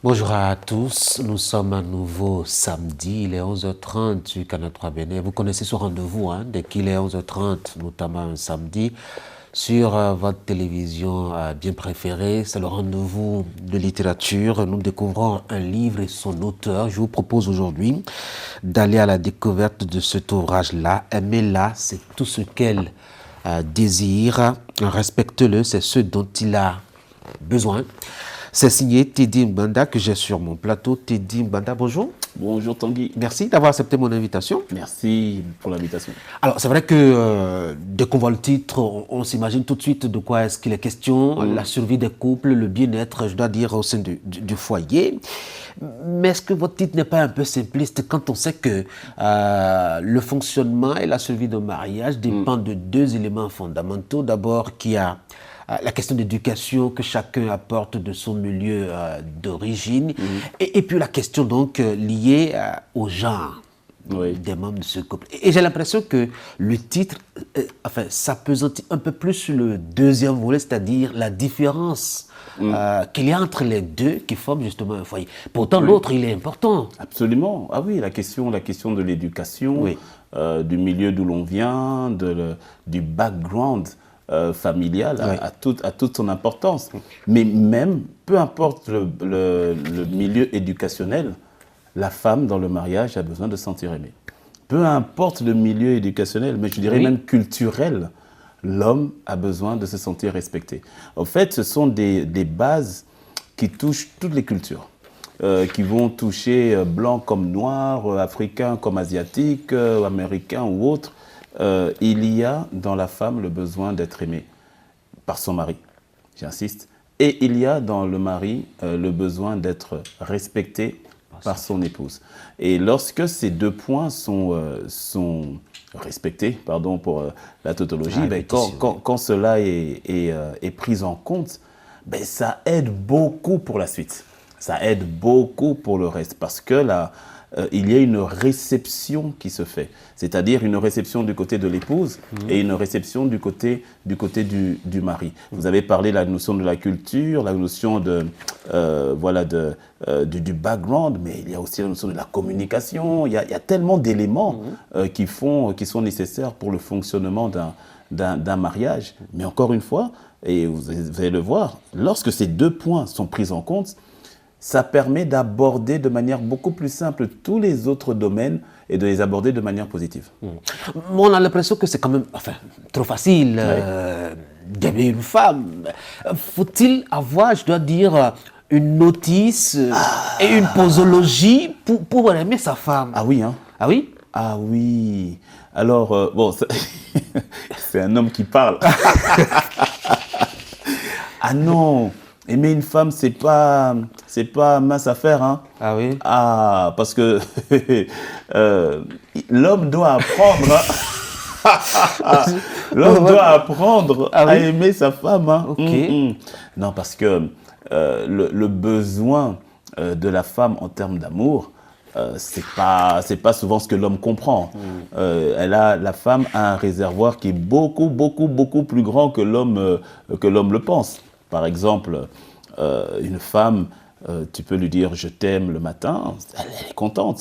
Bonjour à tous, nous sommes à nouveau samedi, il est 11h30 du Canal 3 Bénin. Vous connaissez ce rendez-vous, hein, dès qu'il est 11h30, notamment un samedi, sur votre télévision bien préférée. C'est le rendez-vous de littérature. Nous découvrons un livre et son auteur. Je vous propose aujourd'hui d'aller à la découverte de cet ouvrage-là. Aimez-la, c'est tout ce qu'elle désire. Respecte-le, c'est ce dont il a besoin. C'est signé Teddy Mbanda que j'ai sur mon plateau. Teddy Mbanda, bonjour. Bonjour Tanguy. Merci d'avoir accepté mon invitation. Merci pour l'invitation. Alors, c'est vrai que dès qu'on voit le titre, on s'imagine tout de suite de quoi est-ce qu'il est question. La survie des couples, le bien-être, je dois dire, au sein du foyer. Mais est-ce que votre titre n'est pas un peu simpliste quand on sait que le fonctionnement et la survie d'un mariage dépendent de deux éléments fondamentaux. D'abord, qu'il y a la question d'éducation que chacun apporte de son milieu d'origine, et puis la question donc liée au genre des membres de ce couple. Et j'ai l'impression que le titre, s'appesantit un peu plus sur le deuxième volet, c'est-à-dire la différence qu'il y a entre les deux qui forment justement un foyer. Pourtant, l'autre, il est important. Absolument. Ah oui, la question de l'éducation, du milieu d'où l'on vient, du background familial a toute son importance. Mais même, peu importe le milieu éducationnel, la femme dans le mariage a besoin de se sentir aimée. Peu importe le milieu éducationnel, mais je dirais même culturel, l'homme a besoin de se sentir respecté. En fait, ce sont des bases qui touchent toutes les cultures, qui vont toucher blanc comme noir, africain comme asiatique, américain ou autre. Il y a dans la femme le besoin d'être aimée par son mari, j'insiste, et il y a dans le mari le besoin d'être respecté par son épouse. Et lorsque ces deux points sont respectés, pardon pour la tautologie, quand cela est pris en compte, ça aide beaucoup pour la suite. Ça aide beaucoup pour le reste, parce que il y a une réception qui se fait, c'est-à-dire une réception du côté de l'épouse et une réception du côté du mari. Vous avez parlé de la notion de la culture, la notion du background, mais il y a aussi la notion de la communication. Il y a tellement d'éléments qui sont nécessaires pour le fonctionnement d'un mariage. Mais encore une fois, et vous allez le voir, lorsque ces deux points sont pris en compte, ça permet d'aborder de manière beaucoup plus simple tous les autres domaines et de les aborder de manière positive. On a l'impression que c'est quand même trop facile d'aimer une femme. Faut-il avoir, je dois dire, une notice et une posologie pour aimer sa femme? Ah oui, hein? Ah oui? Ah oui. Alors, c'est un homme qui parle. Ah non! Aimer une femme, c'est pas mince affaire, hein. Ah oui? Ah, parce que l'homme doit apprendre, l'homme doit apprendre à aimer sa femme, hein. Non, parce que le besoin de la femme en termes d'amour, c'est pas souvent ce que l'homme comprend. La femme a un réservoir qui est beaucoup plus grand que l'homme le pense. Par exemple, une femme, tu peux lui dire « je t'aime » le matin, elle est contente,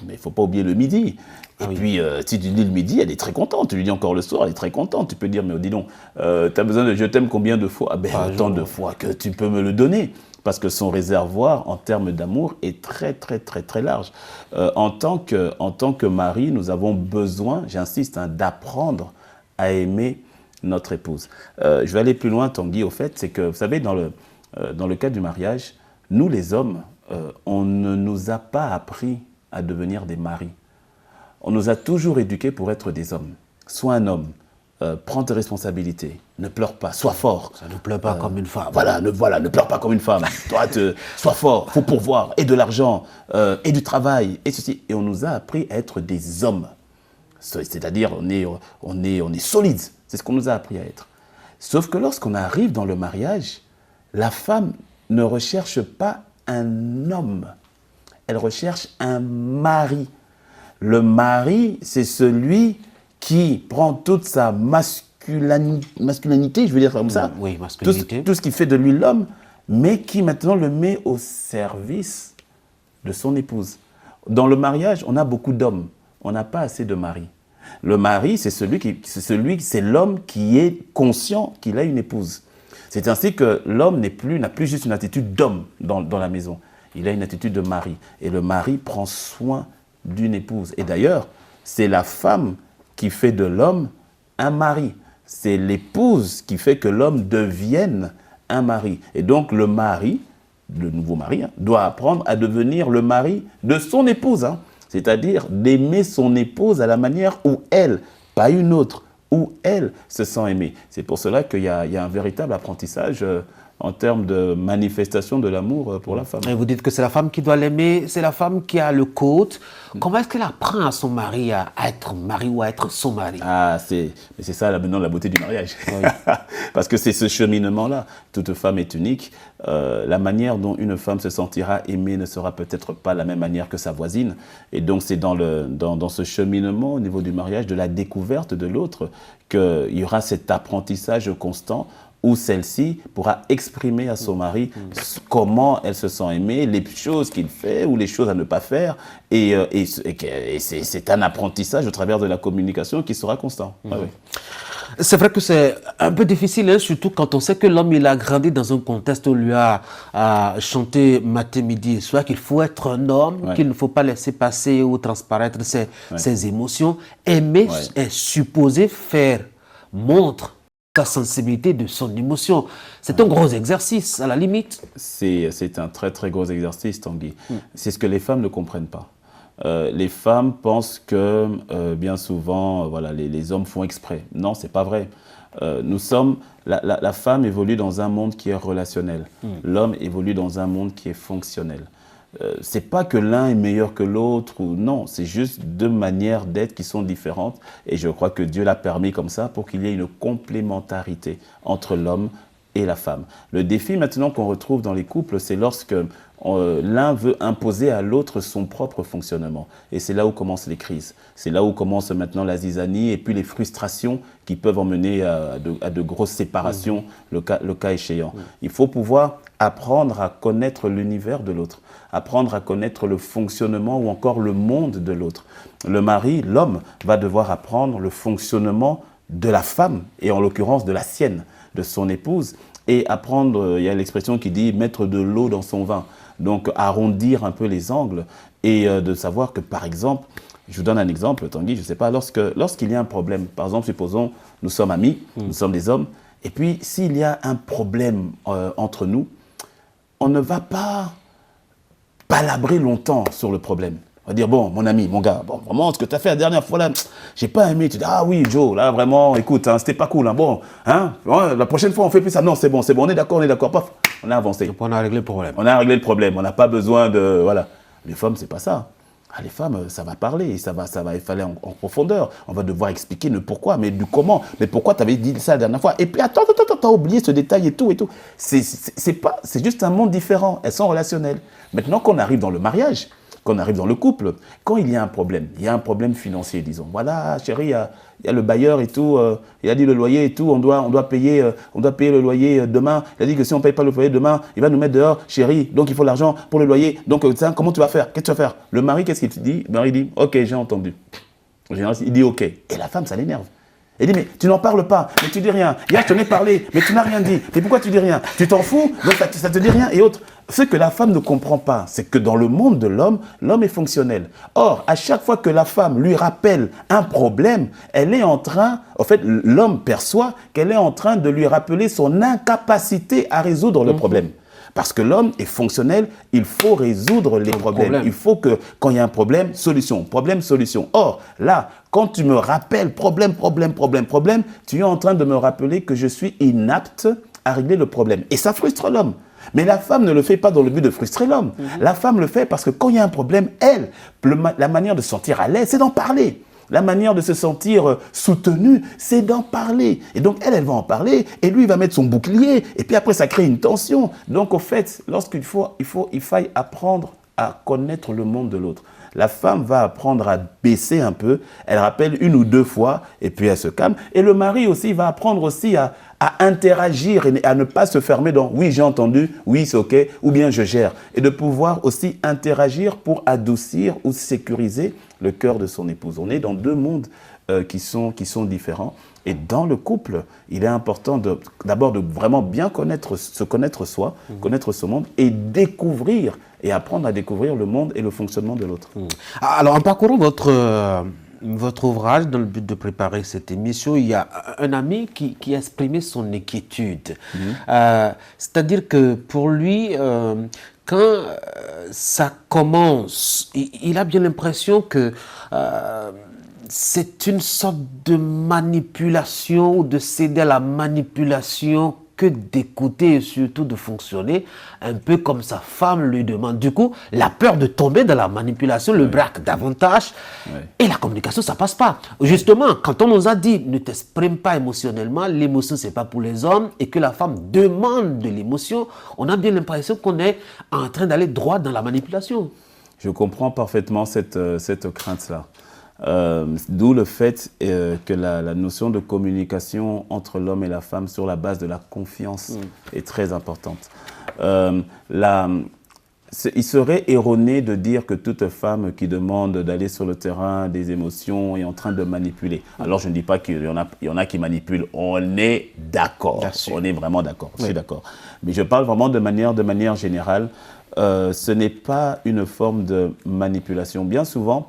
mais il ne faut pas oublier le midi. Et puis, si tu dis le midi, elle est très contente. Tu lui dis encore le soir, elle est très contente. Tu peux dire « mais dis donc, tu as besoin de « je t'aime » combien de fois ?» Autant de fois que tu peux me le donner. Parce que son réservoir, en termes d'amour, est très large. En tant que mari, nous avons besoin, j'insiste, d'apprendre à aimer notre épouse. Je vais aller plus loin, Tanguy, au fait, c'est que, vous savez, dans le cas du mariage, nous les hommes, on ne nous a pas appris à devenir des maris. On nous a toujours éduqués pour être des hommes. Sois un homme, prends tes responsabilités, ne pleure pas, sois fort. Ça ne pleure pas comme une femme. Ne pleure pas comme une femme. Toi, sois fort, faut pourvoir, et de l'argent, et du travail, et ceci. Et on nous a appris à être des hommes. C'est-à-dire, on est solides. C'est ce qu'on nous a appris à être. Sauf que lorsqu'on arrive dans le mariage, la femme ne recherche pas un homme. Elle recherche un mari. Le mari, c'est celui qui prend toute sa masculinité, je veux dire comme ça. Oui, masculinité. Tout ce qui fait de lui l'homme, mais qui maintenant le met au service de son épouse. Dans le mariage, on a beaucoup d'hommes, on n'a pas assez de maris. Le mari, c'est l'homme qui est conscient qu'il a une épouse. C'est ainsi que l'homme n'a plus juste une attitude d'homme dans la maison. Il a une attitude de mari. Et le mari prend soin d'une épouse. Et d'ailleurs, c'est la femme qui fait de l'homme un mari. C'est l'épouse qui fait que l'homme devienne un mari. Et donc le mari, le nouveau mari, doit apprendre à devenir le mari de son épouse. C'est-à-dire d'aimer son épouse à la manière où elle, pas une autre, où elle se sent aimée. C'est pour cela qu'il y a un véritable apprentissage en termes de manifestation de l'amour pour la femme. Et vous dites que c'est la femme qui doit l'aimer, c'est la femme qui a le code. Comment est-ce qu'elle apprend à son mari à être mari ou à être son mari? C'est ça maintenant la beauté du mariage. Oui. Parce que c'est ce cheminement-là. Toute femme est unique. La manière dont une femme se sentira aimée ne sera peut-être pas la même manière que sa voisine. Et donc c'est dans ce cheminement au niveau du mariage, de la découverte de l'autre, qu'il y aura cet apprentissage constant où celle-ci pourra exprimer à son mari comment elle se sent aimée, les choses qu'il fait ou les choses à ne pas faire. Et c'est un apprentissage au travers de la communication qui sera constant. Ah oui. C'est vrai que c'est un peu difficile, surtout quand on sait que l'homme il a grandi dans un contexte où on lui a chanté matin, midi et soir qu'il faut être un homme, qu'il ne faut pas laisser passer ou transparaître ses émotions. Aimer est supposé faire montre sa sensibilité de son émotion. C'est un gros exercice, à la limite. C'est un très, très gros exercice, Tanguy. C'est ce que les femmes ne comprennent pas. Les femmes pensent que, bien souvent, les hommes font exprès. Non, c'est pas vrai. La femme évolue dans un monde qui est relationnel. L'homme évolue dans un monde qui est fonctionnel. C'est pas que l'un est meilleur que l'autre, ou non, c'est juste deux manières d'être qui sont différentes. Et je crois que Dieu l'a permis comme ça pour qu'il y ait une complémentarité entre l'homme et la femme. Le défi maintenant qu'on retrouve dans les couples, c'est lorsque l'un veut imposer à l'autre son propre fonctionnement. Et c'est là où commencent les crises. C'est là où commence maintenant la zizanie et puis les frustrations qui peuvent emmener à de grosses séparations, le cas échéant. Il faut pouvoir apprendre à connaître l'univers de l'autre, apprendre à connaître le fonctionnement ou encore le monde de l'autre. Le mari, l'homme, va devoir apprendre le fonctionnement de la femme, et en l'occurrence de la sienne, de son épouse, et apprendre, il y a l'expression qui dit mettre de l'eau dans son vin, donc arrondir un peu les angles, et de savoir que par exemple, je vous donne un exemple, Tanguy, je ne sais pas, lorsqu'il y a un problème, par exemple, supposons, nous sommes amis, nous sommes des hommes, et puis s'il y a un problème entre nous, on ne va pas palabrer longtemps sur le problème. On va dire, bon, mon ami, mon gars, bon, vraiment, ce que tu as fait la dernière fois, là, j'ai pas aimé. Tu dis, ah oui, Joe, là, vraiment, écoute, c'était pas cool, bon, la prochaine fois, on fait plus ça. Non, c'est bon, on est d'accord, paf, on a avancé. On a réglé le problème. On a réglé le problème, on n'a pas besoin de, voilà. Les femmes, c'est pas ça. Les femmes, ça va parler, ça va aller en profondeur. On va devoir expliquer le pourquoi, mais du comment. Mais pourquoi tu avais dit ça la dernière fois? Et puis, attends, t'as oublié ce détail et tout. C'est juste un monde différent. Elles sont relationnelles. Maintenant qu'on arrive dans le mariage, qu'on arrive dans le couple, quand il y a un problème financier, disons. Voilà, chérie, il y a le bailleur et tout, il a dit le loyer et tout, on doit payer le loyer demain. Il a dit que si on ne paye pas le loyer demain, il va nous mettre dehors, chérie, donc il faut l'argent pour le loyer. Donc, comment tu vas faire? Qu'est-ce que tu vas faire? Le mari, qu'est-ce qu'il dit? Le mari dit, ok, j'ai entendu. En général, il dit ok. Et la femme, ça l'énerve. Elle dit, mais tu n'en parles pas, mais tu dis rien. Hier, je t'en ai parlé, mais tu n'as rien dit. Et pourquoi tu dis rien? Tu t'en fous, donc ça te dit rien et autres. Ce que la femme ne comprend pas, c'est que dans le monde de l'homme, l'homme est fonctionnel. Or, à chaque fois que la femme lui rappelle un problème, elle est en train, en fait, l'homme perçoit qu'elle est en train de lui rappeler son incapacité à résoudre le problème. Parce que l'homme est fonctionnel, il faut résoudre les problèmes. Il faut que, quand il y a un problème, solution, problème, solution. Or, là, quand tu me rappelles problème, tu es en train de me rappeler que je suis inapte à régler le problème. Et ça frustre l'homme. Mais la femme ne le fait pas dans le but de frustrer l'homme. La femme le fait parce que quand il y a un problème, elle, la manière de se sentir à l'aise, c'est d'en parler. La manière de se sentir soutenu, c'est d'en parler. Et donc, elle va en parler, et lui, il va mettre son bouclier, et puis après, ça crée une tension. Donc, au fait, lorsqu'il faille apprendre à connaître le monde de l'autre. La femme va apprendre à baisser un peu, elle rappelle 1 ou 2 fois, et puis elle se calme. Et le mari aussi va apprendre aussi à interagir et à ne pas se fermer dans « oui, j'ai entendu, oui, c'est OK » ou bien « je gère ». Et de pouvoir aussi interagir pour adoucir ou sécuriser le cœur de son épouse. On est dans 2 mondes qui sont différents. Et dans le couple, il est important d'abord de vraiment bien se connaître soi, connaître ce monde et découvrir et apprendre à découvrir le monde et le fonctionnement de l'autre. Alors, en parcourant votre ouvrage dans le but de préparer cette émission, il y a un ami qui a exprimé son inquiétude. C'est-à-dire que pour lui, quand ça commence, il a bien l'impression que c'est une sorte de manipulation ou de céder à la manipulation que d'écouter et surtout de fonctionner un peu comme sa femme lui demande. Du coup, la peur de tomber dans la manipulation le braque davantage et la communication, ça passe pas. Justement, quand on nous a dit ne t'exprime pas émotionnellement, l'émotion c'est pas pour les hommes et que la femme demande de l'émotion, on a bien l'impression qu'on est en train d'aller droit dans la manipulation. Je comprends parfaitement cette crainte-là. D'où le fait que la notion de communication entre l'homme et la femme sur la base de la confiance est très importante. Il serait erroné de dire que toute femme qui demande d'aller sur le terrain des émotions est en train de manipuler. Alors je ne dis pas qu'il y en a qui manipulent, on est d'accord, on est vraiment d'accord, je suis d'accord. Mais je parle vraiment de manière générale, ce n'est pas une forme de manipulation. Bien souvent,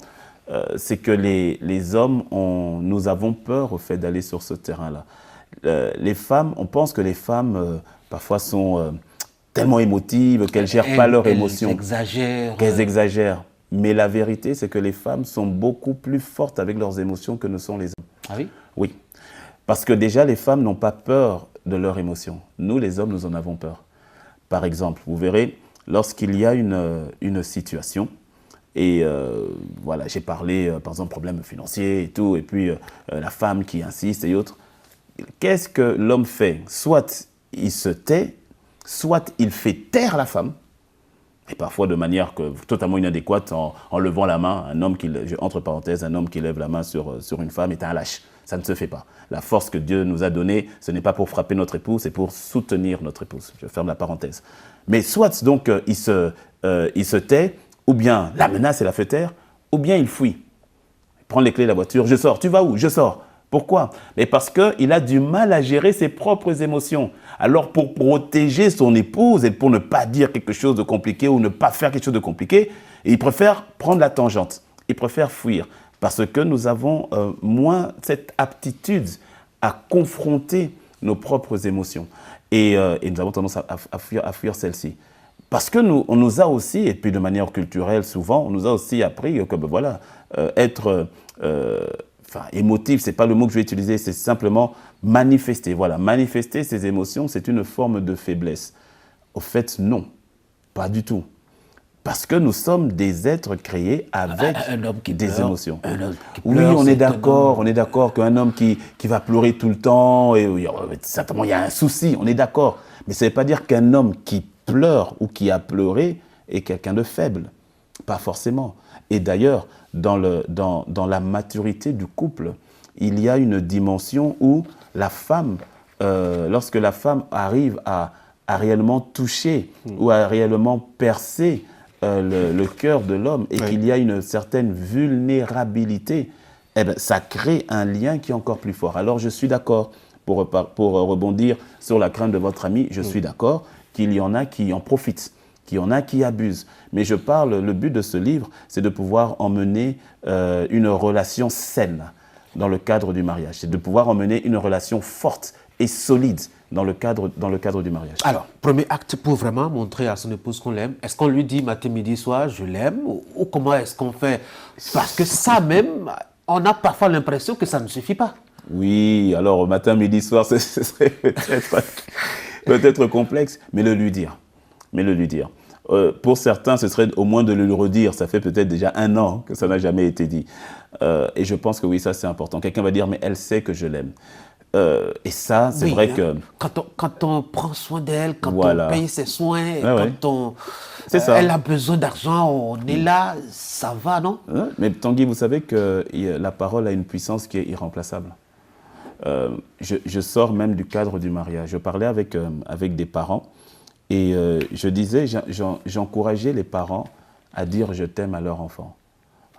c'est que les hommes, nous avons peur au fait d'aller sur ce terrain-là. Les femmes, on pense que les femmes parfois sont tellement émotives qu'elles ne gèrent pas leurs émotions. Qu'elles exagèrent. Mais la vérité, c'est que les femmes sont beaucoup plus fortes avec leurs émotions que ne sont les hommes. Ah oui? Oui. Parce que déjà, les femmes n'ont pas peur de leurs émotions. Nous, les hommes, nous en avons peur. Par exemple, vous verrez, lorsqu'il y a une situation, et voilà, j'ai parlé, par exemple, problèmes financiers et tout, et puis la femme qui insiste et autres. Qu'est-ce que l'homme fait? Soit il se tait, soit il fait taire la femme, et parfois de manière totalement inadéquate, en levant la main. Un homme entre parenthèses, un homme qui lève la main sur une femme est un lâche. Ça ne se fait pas. La force que Dieu nous a donnée, ce n'est pas pour frapper notre épouse, c'est pour soutenir notre épouse. Je ferme la parenthèse. Mais soit donc il se tait, ou bien la menace et la fait taire, ou bien il fuit. Il prend les clés de la voiture, je sors. Tu vas où? Je sors. Pourquoi? Mais parce qu'il a du mal à gérer ses propres émotions. Alors pour protéger son épouse et pour ne pas dire quelque chose de compliqué ou ne pas faire quelque chose de compliqué, il préfère prendre la tangente. Il préfère fuir parce que nous avons moins cette aptitude à confronter nos propres émotions. Et nous avons tendance à fuir celles-ci. Parce que on nous a aussi, et puis de manière culturelle souvent, on nous a aussi appris que voilà, être émotif, ce n'est pas le mot que je vais utiliser, c'est simplement manifester. Voilà, manifester ses émotions, c'est une forme de faiblesse. Au fait, non, pas du tout. Parce que nous sommes des êtres créés avec des émotions. Oui, on est d'accord qu'un homme qui va pleurer tout le temps, et certainement il y a un souci, on est d'accord. Mais ça ne veut pas dire qu'un homme qui pleure ou qui a pleuré est quelqu'un de faible. Pas forcément. Et d'ailleurs, dans la maturité du couple, il y a une dimension où la femme, lorsque la femme arrive à réellement toucher ou à réellement percer le cœur de l'homme et qu'il y a une certaine vulnérabilité, eh bien, ça crée un lien qui est encore plus fort. Alors je suis d'accord, pour rebondir sur la crainte de votre ami, je suis d'accord qu'il y en a qui en profitent, qu'il y en a qui abusent. Mais le but de ce livre, c'est de pouvoir emmener une relation saine dans le cadre du mariage. C'est de pouvoir emmener une relation forte et solide dans le cadre du mariage. Alors, premier acte pour vraiment montrer à son épouse qu'on l'aime, est-ce qu'on lui dit matin, midi, soir, je l'aime, ou comment est-ce qu'on fait? Parce que ça même, on a parfois l'impression que ça ne suffit pas. Oui, alors matin, midi, soir, ce serait peut-être complexe, mais le lui dire. Pour certains, ce serait au moins de le redire. Ça fait peut-être déjà 1 an que ça n'a jamais été dit. Et je pense que oui, ça c'est important. Quelqu'un va dire, mais elle sait que je l'aime. Et ça, c'est vrai que... Quand on prend soin d'elle, quand voilà. on paye ses soins, c'est ça. Elle a besoin d'argent, on est là, ça va, non? Mais Tanguy, vous savez que la parole a une puissance qui est irremplaçable. Je sors même du cadre du mariage. Je parlais avec des parents et je disais, j'encourageais les parents à dire « je t'aime » à leur enfant.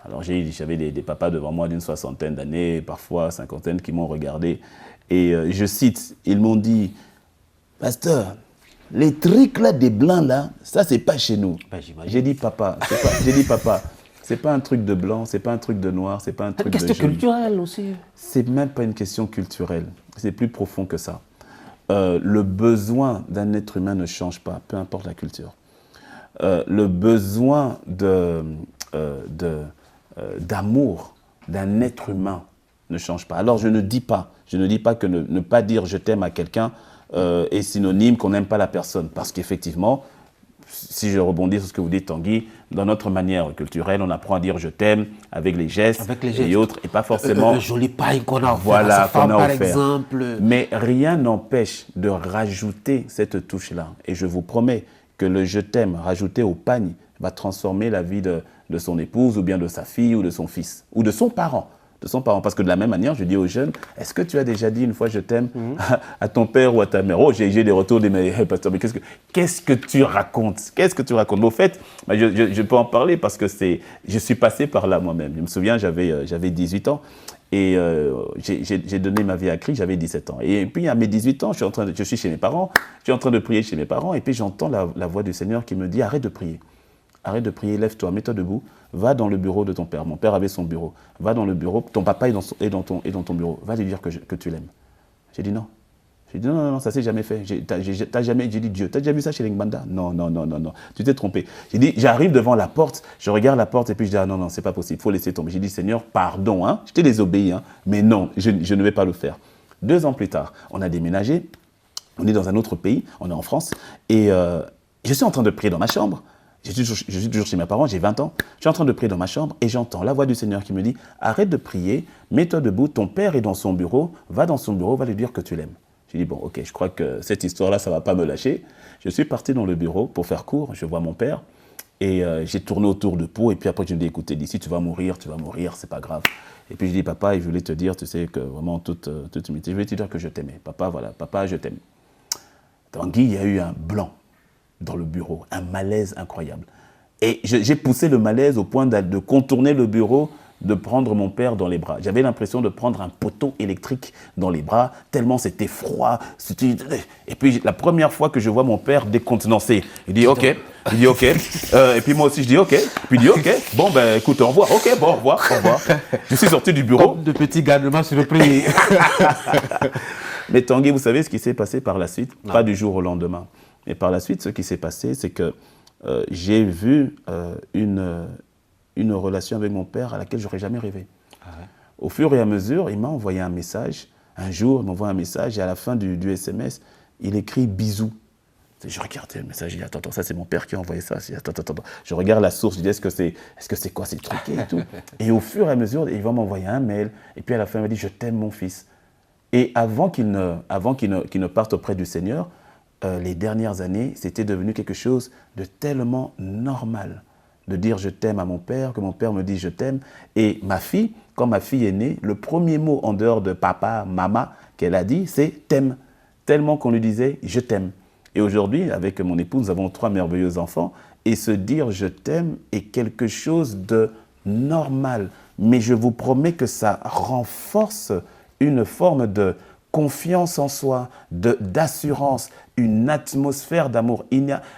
Alors j'avais des papas devant moi d'une 60aine d'années, parfois 50aine, qui m'ont regardé. Et je cite, ils m'ont dit « Pasteur, les trucs là des blancs là, ça c'est pas chez nous. » J'ai dit « Papa, c'est pas un truc de blanc, c'est pas un truc de noir, c'est pas un truc de jaune. » C'est une question culturelle aussi. C'est même pas une question culturelle, c'est plus profond que ça. Le besoin d'un être humain ne change pas, peu importe la culture. Le besoin d'amour d'un être humain ne change pas. Alors je ne dis pas que ne pas dire je t'aime à quelqu'un est synonyme qu'on n'aime pas la personne. Parce qu'effectivement, si je rebondis sur ce que vous dites Tanguy, dans notre manière culturelle, on apprend à dire je t'aime avec les gestes et autres, et pas forcément... joli paille qu'on a offert voilà, à sa femme, par exemple. Mais rien n'empêche de rajouter cette touche-là. Et je vous promets que le je t'aime rajouté au pagne va transformer la vie de son épouse ou bien de sa fille ou de son fils ou de son parent. Parce que de la même manière, je dis aux jeunes, est-ce que tu as déjà dit une fois je t'aime à ton père ou à ta mère? Oh, j'ai des retours de mes pasteurs, mais qu'est-ce que tu racontes? Qu'est-ce que tu racontes? Mais au fait, je peux en parler parce que je suis passé par là moi-même. Je me souviens, j'avais 18 ans et j'ai donné ma vie à Christ, j'avais 17 ans. Et puis à mes 18 ans, je suis chez mes parents, je suis en train de prier chez mes parents et puis j'entends la voix du Seigneur qui me dit, arrête de prier. Arrête de prier, lève-toi, mets-toi debout, va dans le bureau de ton père. Mon père avait son bureau. Va dans le bureau, ton papa est dans ton bureau. Va lui dire que tu l'aimes. J'ai dit non. J'ai dit non, ça s'est jamais fait. J'ai dit Dieu, t'as déjà vu ça chez les Ngbanda? Non, tu t'es trompé. J'ai dit, j'arrive devant la porte, je regarde la porte et puis je dis, ah non, c'est pas possible, il faut laisser tomber. J'ai dit, Seigneur, pardon, hein, je t'ai désobéi, hein, mais non, je ne vais pas le faire. 2 ans plus tard, on a déménagé, on est dans un autre pays, on est en France, et je suis en train de prier dans ma chambre. Je suis toujours chez mes parents, j'ai 20 ans. Je suis en train de prier dans ma chambre et j'entends la voix du Seigneur qui me dit « Arrête de prier, mets-toi debout, ton père est dans son bureau, va dans son bureau, va lui dire que tu l'aimes. » J'ai dit « Bon, ok, je crois que cette histoire-là, ça ne va pas me lâcher. » Je suis parti dans le bureau pour faire court, je vois mon père et j'ai tourné autour de Pau et puis après je me dis « Écoutez, d'ici tu vas mourir, c'est pas grave. » Et puis je dis « Papa, je voulais te dire, tu sais que vraiment toute humilité, je voulais te dire que je t'aimais. Papa, voilà, papa, je t'aime. » Tanguy, il y a eu un blanc dans le bureau, un malaise incroyable. Et j'ai poussé le malaise au point de contourner le bureau, de prendre mon père dans les bras. J'avais l'impression de prendre un poteau électrique dans les bras, tellement c'était froid. Et puis la première fois que je vois mon père décontenancé, il dit ok, et puis moi aussi je dis ok, puis il dit ok, bon ben écoute, au revoir, ok, bon, au revoir. Je suis sorti du bureau. Comme de petits garnements sur le prix. Mais Tanguy, vous savez ce qui s'est passé par la suite? Pas du jour au lendemain. Mais par la suite, ce qui s'est passé, c'est que j'ai vu une relation avec mon père à laquelle je n'aurais jamais rêvé. Ah ouais. Au fur et à mesure, il m'a envoyé un message. Un jour, il m'envoie un message et à la fin du SMS, il écrit « bisous ». Je regarde le message, je dis « attends, ça c'est mon père qui a envoyé ça ». Je dis « attends. » Je regarde la source, je dis « est-ce que c'est quoi ces trucs et tout ?» Et au fur et à mesure, il va m'envoyer un mail. Et puis à la fin, il m'a dit « je t'aime mon fils ». Et avant qu'il ne parte auprès du Seigneur, les dernières années, c'était devenu quelque chose de tellement normal de dire je t'aime à mon père, que mon père me dit je t'aime. Et ma fille, quand ma fille est née, le premier mot en dehors de papa, maman qu'elle a dit, c'est t'aime. Tellement qu'on lui disait je t'aime. Et aujourd'hui, avec mon épouse, nous avons 3 merveilleux enfants. Et se dire je t'aime est quelque chose de normal. Mais je vous promets que ça renforce une forme de confiance en soi, d'assurance, une atmosphère d'amour.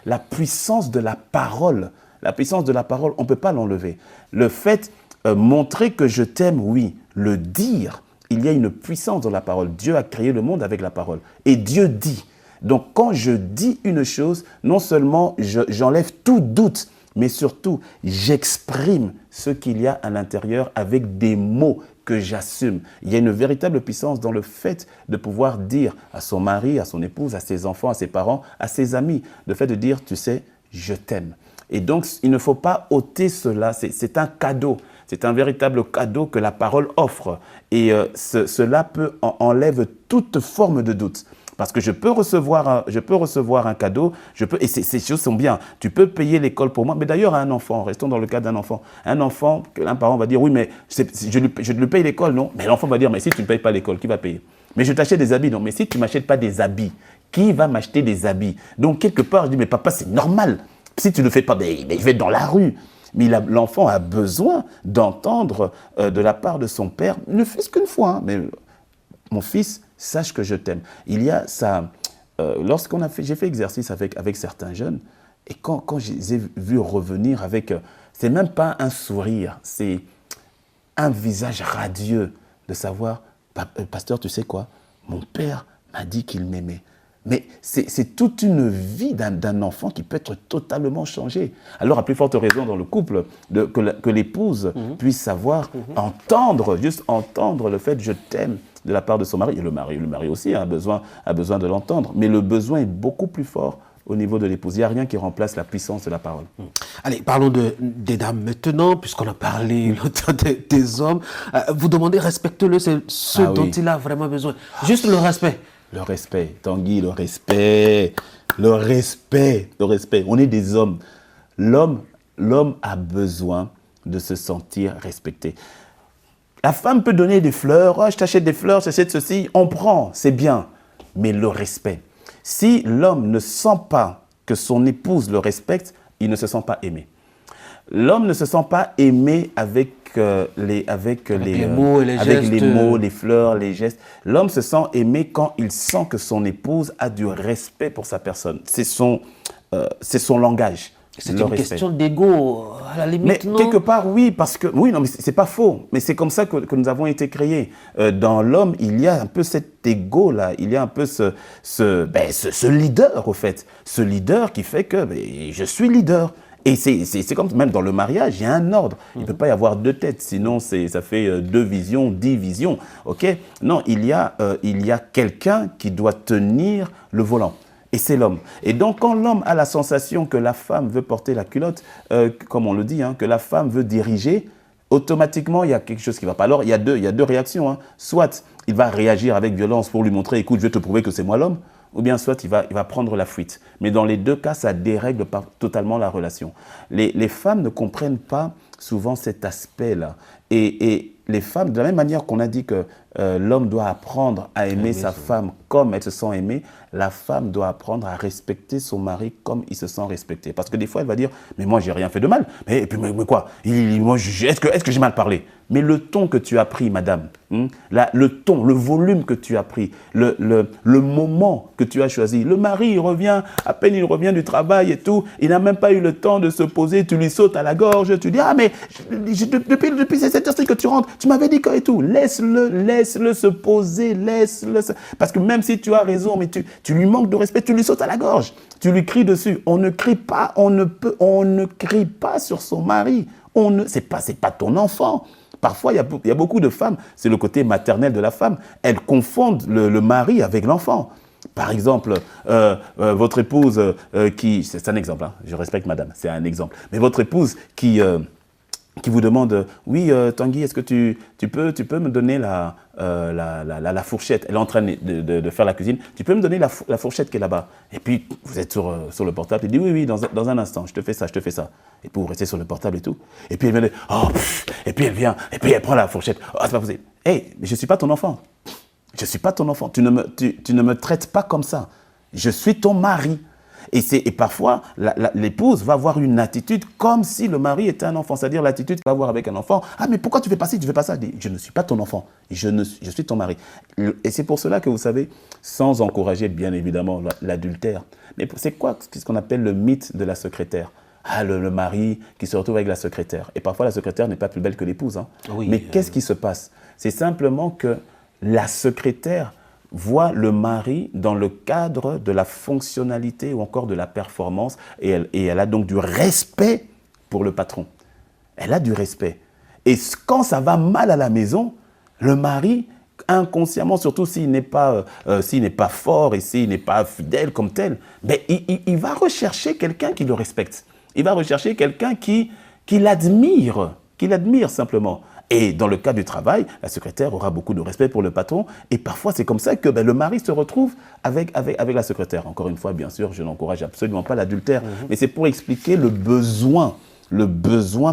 La puissance de la parole, on ne peut pas l'enlever. Le fait, montrer que je t'aime, oui. Le dire, il y a une puissance dans la parole. Dieu a créé le monde avec la parole. Et Dieu dit. Donc quand je dis une chose, non seulement j'enlève tout doute, mais surtout j'exprime ce qu'il y a à l'intérieur avec des mots que j'assume. Il y a une véritable puissance dans le fait de pouvoir dire à son mari, à son épouse, à ses enfants, à ses parents, à ses amis, le fait de dire, tu sais, je t'aime. Et donc, il ne faut pas ôter cela, c'est un cadeau. C'est un véritable cadeau que la parole offre. Et cela enlève toute forme de doute. Parce que je peux recevoir un cadeau, et ces choses sont bien. Tu peux payer l'école pour moi. Mais d'ailleurs, un enfant, restons dans le cas d'un enfant. Un enfant, un parent va dire, oui, mais je lui paye l'école, non? Mais l'enfant va dire, mais si tu ne payes pas l'école, qui va payer? Mais je t'achète des habits, non? Mais si tu ne m'achètes pas des habits, qui va m'acheter des habits? Donc, quelque part, je dis, mais papa, c'est normal. Si tu ne le fais pas, mais je vais être dans la rue. Mais l'enfant a besoin d'entendre de la part de son père, ne fût-ce qu'une fois, hein, mais mon fils, sache que je t'aime. Il y a ça, j'ai fait exercice avec certains jeunes, et quand je les ai vus revenir avec, c'est même pas un sourire, c'est un visage radieux de savoir, pasteur, tu sais quoi, mon père m'a dit qu'il m'aimait. Mais c'est toute une vie d'un enfant qui peut être totalement changée. Alors, à plus forte raison dans le couple, que l'épouse puisse savoir, juste entendre le fait « je t'aime » de la part de son mari. Et le mari aussi a besoin de l'entendre. Mais le besoin est beaucoup plus fort au niveau de l'épouse. Il n'y a rien qui remplace la puissance de la parole. Allez, parlons des dames maintenant, puisqu'on a parlé longtemps des hommes. Vous demandez, respecte-le, c'est ce dont il a vraiment besoin. Juste le respect. Le respect, Tanguy, le respect. On est des hommes. L'homme a besoin de se sentir respecté. La femme peut donner des fleurs, oh, je t'achète des fleurs, je t'achète ceci, on prend, c'est bien. Mais le respect. Si l'homme ne sent pas que son épouse le respecte, il ne se sent pas aimé. L'homme ne se sent pas aimé avec les mots, les fleurs, les gestes. L'homme se sent aimé quand il sent que son épouse a du respect pour sa personne. C'est son langage. C'est une question d'ego, à la limite, mais quelque part, oui, parce que... Oui, non, mais c'est pas faux. Mais c'est comme ça que nous avons été créés. Dans l'homme, il y a un peu cet ego-là. Il y a un peu ce leader, au fait. Ce leader qui fait que je suis leader. Et c'est comme même dans le mariage, il y a un ordre. Il ne peut pas y avoir deux têtes, sinon ça fait 2 visions, 10 visions. Okay? Non, il y a quelqu'un qui doit tenir le volant. Et c'est l'homme. Et donc, quand l'homme a la sensation que la femme veut porter la culotte, comme on le dit, hein, que la femme veut diriger, automatiquement, il y a quelque chose qui ne va pas. Alors, il y a deux réactions. Hein. Soit il va réagir avec violence pour lui montrer, écoute, je vais te prouver que c'est moi l'homme, ou bien soit il va prendre la fuite. Mais dans les deux cas, ça dérègle totalement la relation. Les femmes ne comprennent pas souvent cet aspect-là. Et les femmes, de la même manière qu'on a dit que l'homme doit apprendre à aimer sa femme comme elle se sent aimée, la femme doit apprendre à respecter son mari comme il se sent respecté. Parce que des fois, elle va dire « mais moi, j'ai rien fait de mal. Mais quoi est-ce que j'ai mal parlé ?» Mais le ton que tu as pris, madame, le ton, le volume que tu as pris, le moment que tu as choisi, le mari, il revient, à peine il revient du travail et tout, il n'a même pas eu le temps de se poser, tu lui sautes à la gorge, tu dis « ah mais depuis cette heure que tu rentres, tu m'avais dit quoi et tout ?» Laisse-le se poser, laisse-le se... Parce que même si tu as raison, mais tu lui manques de respect, tu lui sautes à la gorge, tu lui cries dessus. On ne crie pas, on ne crie pas sur son mari. C'est pas ton enfant. Parfois, il y a beaucoup de femmes, c'est le côté maternel de la femme, elles confondent le mari avec l'enfant. Par exemple, votre épouse qui... C'est un exemple, hein, je respecte madame, c'est un exemple. Mais votre épouse qui vous demande « Oui, Tanguy, est-ce que tu peux me donner la fourchette ?» Elle est en train de faire la cuisine. « Tu peux me donner la fourchette qui est là-bas ?» Et puis, vous êtes sur le portable. Elle dit « Oui, dans un instant, je te fais ça. » Et puis, vous restez sur le portable et tout. Et puis, elle vient « Oh, et puis elle vient, et puis elle prend la fourchette. Oh, c'est pas possible. » Hey, mais je ne suis pas ton enfant. Je ne suis pas ton enfant. Tu ne me traites pas comme ça. Je suis ton mari. Et parfois, l'épouse va avoir une attitude comme si le mari était un enfant. C'est-à-dire l'attitude qu'il va avoir avec un enfant. « Ah, mais pourquoi tu fais pas ci, tu fais pas ça ?» Je ne suis pas ton enfant. Je suis ton mari. Et c'est pour cela que vous savez, sans encourager bien évidemment l'adultère, mais c'est quoi ce qu'on appelle le mythe de la secrétaire ? Ah, le mari qui se retrouve avec la secrétaire. Et parfois, la secrétaire n'est pas plus belle que l'épouse. Hein. Oui, mais qu'est-ce qui se passe ? C'est simplement que la secrétaire voit le mari dans le cadre de la fonctionnalité ou encore de la performance et elle a donc du respect pour le patron. Elle a du respect. Et quand ça va mal à la maison, le mari, inconsciemment, surtout s'il n'est pas fort et s'il n'est pas fidèle comme tel, ben, il va rechercher quelqu'un qui le respecte. Il va rechercher quelqu'un qui l'admire qu'il admire simplement. Et dans le cas du travail, la secrétaire aura beaucoup de respect pour le patron. Et parfois, c'est comme ça que le mari se retrouve avec la secrétaire. Encore une fois, bien sûr, je n'encourage absolument pas l'adultère. Mais c'est pour expliquer le besoin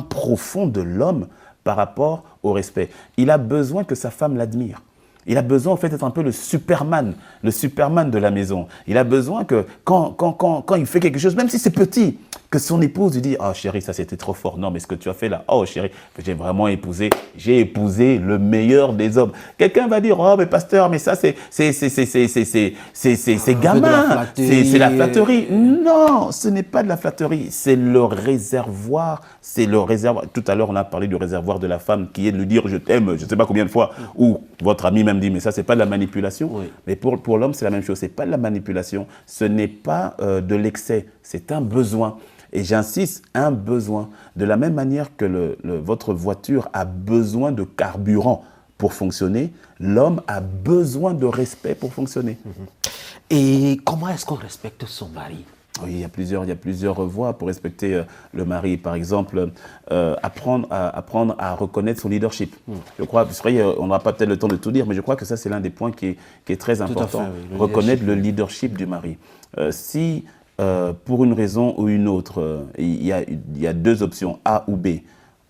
profond de l'homme par rapport au respect. Il a besoin que sa femme l'admire. Il a besoin, en fait, d'être un peu le Superman de la maison. Il a besoin que, quand il fait quelque chose, même si c'est petit, que son épouse lui dise « Oh chérie, ça c'était trop fort. Non, mais ce que tu as fait là, oh chérie, j'ai épousé le meilleur des hommes. » Quelqu'un va dire « Oh, mais pasteur, mais ça c'est gamin, c'est la flatterie. » Non, ce n'est pas de la flatterie, c'est le réservoir. Tout à l'heure, on a parlé du réservoir de la femme qui est de lui dire « Je t'aime », je ne sais pas combien de fois, ou votre ami même dit « Mais ça, c'est pas de la manipulation. Oui. » Mais pour l'homme, c'est la même chose, c'est pas de la manipulation, ce n'est pas de l'excès, c'est un besoin. Et j'insiste, un besoin. De la même manière que votre voiture a besoin de carburant pour fonctionner, l'homme a besoin de respect pour fonctionner. Et comment est-ce qu'on respecte son mari ? Oui, il y a plusieurs voies pour respecter le mari. Par exemple, apprendre à reconnaître son leadership. Je crois, on n'aura pas peut-être le temps de tout dire, mais je crois que ça, c'est l'un des points qui est très important. Fait, oui, reconnaître le leadership du mari. Si, pour une raison ou une autre, il y a deux options, A ou B,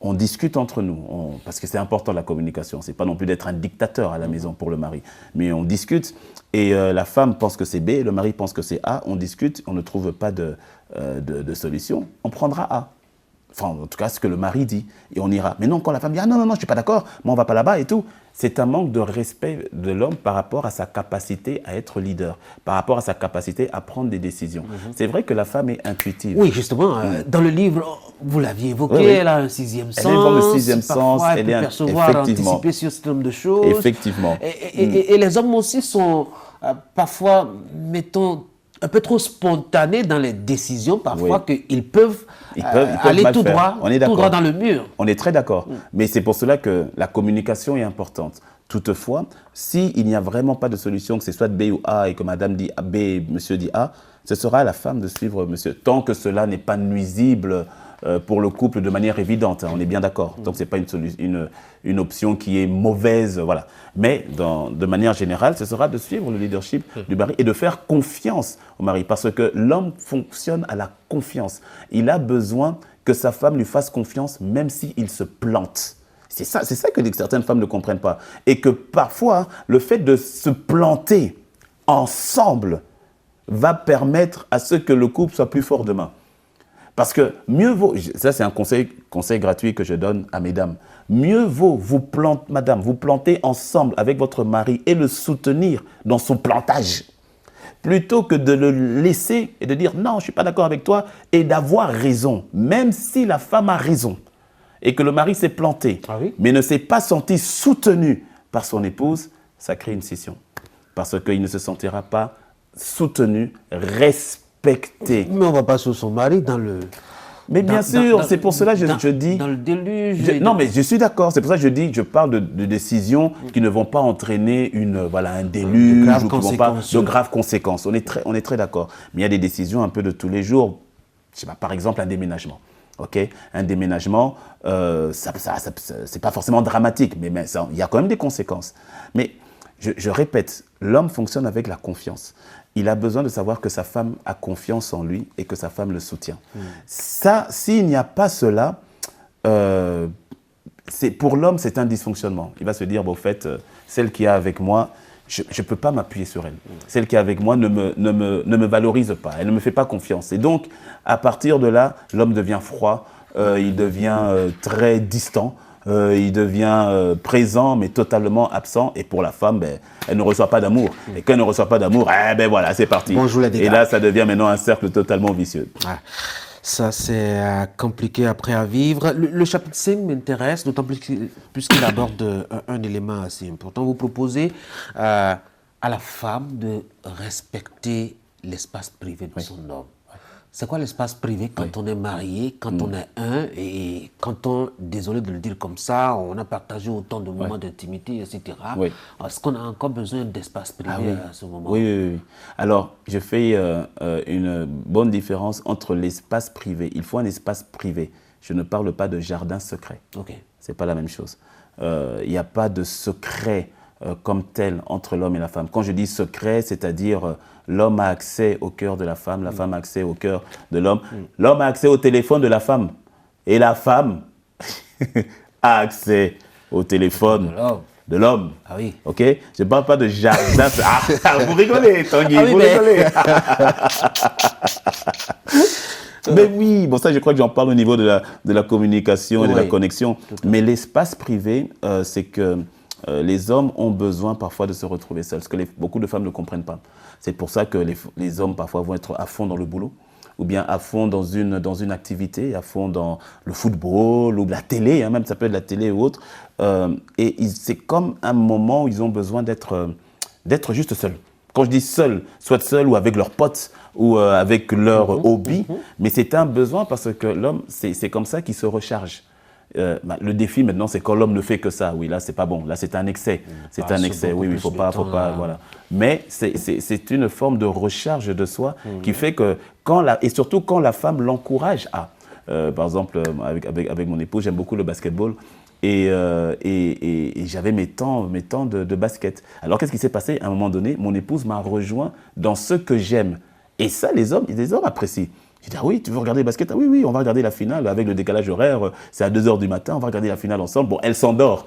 on discute entre nous, parce que c'est important la communication. Ce n'est pas non plus d'être un dictateur à la maison pour le mari. Mais on discute et la femme pense que c'est B, le mari pense que c'est A. On discute, on ne trouve pas de solution. On prendra A. Enfin, en tout cas, ce que le mari dit. Et on ira. Mais non, quand la femme dit « Ah non, je ne suis pas d'accord, moi on ne va pas là-bas et tout », c'est un manque de respect de l'homme par rapport à sa capacité à être leader, par rapport à sa capacité à prendre des décisions. C'est vrai que la femme est intuitive. Oui, justement, dans le livre, vous l'aviez évoqué, oui. Elle a un sixième sens. Elle a le sixième sens. Elle peut percevoir, anticiper sur ce nombre de choses. Effectivement. Et les hommes aussi sont parfois, mettons, un peu trop spontanés dans les décisions, parfois, qu'ils peuvent, aller tout droit dans le mur. On est très d'accord. Mais c'est pour cela que la communication est importante. Toutefois, s'il n'y a vraiment pas de solution, que ce soit B ou A, et que madame dit B, monsieur dit A, ce sera à la femme de suivre monsieur. Tant que cela n'est pas nuisible pour le couple de manière évidente, on est bien d'accord. Donc, ce n'est pas une option qui est mauvaise, voilà. Mais de manière générale, ce sera de suivre le leadership du mari et de faire confiance au mari. Parce que l'homme fonctionne à la confiance. Il a besoin que sa femme lui fasse confiance, même s'il se plante. C'est ça que certaines femmes ne comprennent pas. Et que parfois, le fait de se planter ensemble va permettre à ce que le couple soit plus fort demain. Parce que mieux vaut, ça c'est un conseil gratuit que je donne à mesdames, mieux vaut vous planter ensemble avec votre mari et le soutenir dans son plantage, plutôt que de le laisser et de dire non, je ne suis pas d'accord avec toi et d'avoir raison, même si la femme a raison et que le mari s'est planté, mais ne s'est pas senti soutenu par son épouse, ça crée une scission. Parce qu'il ne se sentira pas soutenu, respecté. Mais on ne va pas sur son mari dans le... Mais bien sûr, c'est pour cela que je dis... Dans le déluge... Non, mais je suis d'accord. C'est pour ça que je parle de décisions qui ne vont pas entraîner un déluge de graves conséquences. On est très d'accord. Mais il y a des décisions un peu de tous les jours. Je sais pas, par exemple, un déménagement. Un déménagement, c'est pas forcément dramatique, mais il y a quand même des conséquences. Mais je répète, l'homme fonctionne avec la confiance. Il a besoin de savoir que sa femme a confiance en lui et que sa femme le soutient. Ça, s'il n'y a pas cela, pour l'homme, c'est un dysfonctionnement. Il va se dire, au fait, celle qui est avec moi, je ne peux pas m'appuyer sur elle. Celle qui est avec moi ne me valorise pas, elle ne me fait pas confiance. Et donc, à partir de là, l'homme devient froid, il devient très distant. Il devient présent mais totalement absent, et pour la femme, elle ne reçoit pas d'amour. Et quand elle ne reçoit pas d'amour, voilà, c'est parti. Et là, ça devient maintenant un cercle totalement vicieux. Ça, c'est compliqué après à vivre. Le chapitre 5 m'intéresse, d'autant plus qu'il aborde un élément assez important. Vous proposez à la femme de respecter l'espace privé de son homme. C'est quoi l'espace privé quand on est marié, quand on est un, et quand on, désolé de le dire comme ça, on a partagé autant de moments d'intimité, etc. Est-ce qu'on a encore besoin d'espace privé à ce moment? Oui. Alors, je fais une bonne différence entre l'espace privé. Il faut un espace privé, Je ne parle pas de jardin secret. Ok. Ce n'est pas la même chose. Il n'y a pas de secret comme tel entre l'homme et la femme. Quand je dis secret, c'est-à-dire l'homme a accès au cœur de la femme a accès au cœur de l'homme. L'homme a accès au téléphone de la femme. Et la femme a accès au téléphone de l'homme. Ah oui. Ok? Je ne parle pas de jardin. Vous rigolez, Tanguy, vous rigolez. Mais oui, bon ça je crois que j'en parle au niveau de la communication et de la connexion. Mais l'espace privé, c'est que les hommes ont besoin parfois de se retrouver seuls, ce que beaucoup de femmes ne comprennent pas. C'est pour ça que les hommes parfois vont être à fond dans le boulot, ou bien à fond dans une activité, à fond dans le football ou la télé, même ça peut être la télé ou autre. Et c'est comme un moment où ils ont besoin d'être juste seuls. Quand je dis seul, soit seul ou avec leurs potes ou avec leur hobby, mais c'est un besoin parce que l'homme, c'est comme ça qu'il se recharge. Le défi maintenant, c'est quand l'homme ne fait que ça. Oui, là, c'est pas bon. Là, c'est un excès. C'est un excès. Oui, il faut pas, voilà. Mais c'est une forme de recharge de soi qui fait que et surtout quand la femme l'encourage à. Par exemple, avec mon épouse, j'aime beaucoup le basketball. Et j'avais mes temps de basket. Alors, qu'est-ce qui s'est passé? À un moment donné, mon épouse m'a rejoint dans ce que j'aime. Et ça, les hommes apprécient. J'ai dit, ah oui, tu veux regarder le basket? Ah oui, oui, on va regarder la finale avec le décalage horaire. C'est à 2 h du matin, on va regarder la finale ensemble. Bon, elle s'endort.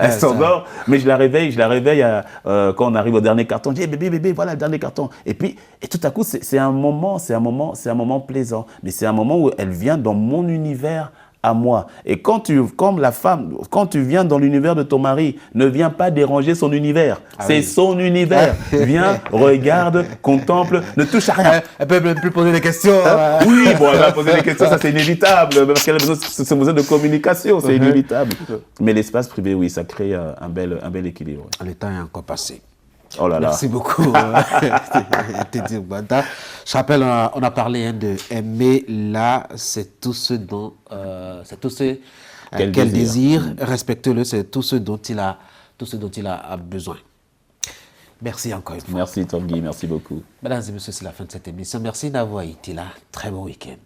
Elle s'endort, mais je la réveille quand on arrive au dernier carton. Je dis, hey, bébé, voilà le dernier carton. Et tout à coup, c'est un moment plaisant. Mais c'est un moment où elle vient dans mon univers à moi. Et quand tu viens dans l'univers de ton mari, ne viens pas déranger son univers. C'est son univers. Viens, regarde, contemple, ne touche à rien. Elle peut même plus poser des questions. Oui, bon, elle va poser des questions, ça c'est inévitable, parce qu'elle a besoin de communication, c'est inévitable. Mais l'espace privé, oui, ça crée un bel équilibre. Le temps est encore passé. Oh là là. Merci beaucoup. Je rappelle, on a parlé de aimer là, c'est tout ce dont qu'elle désire. Respectez-le, c'est tout ce dont il a besoin. Merci encore une fois. Merci Tanguy, merci beaucoup. Mesdames et messieurs, c'est la fin de cette émission. Merci d'avoir été là. Très bon week-end.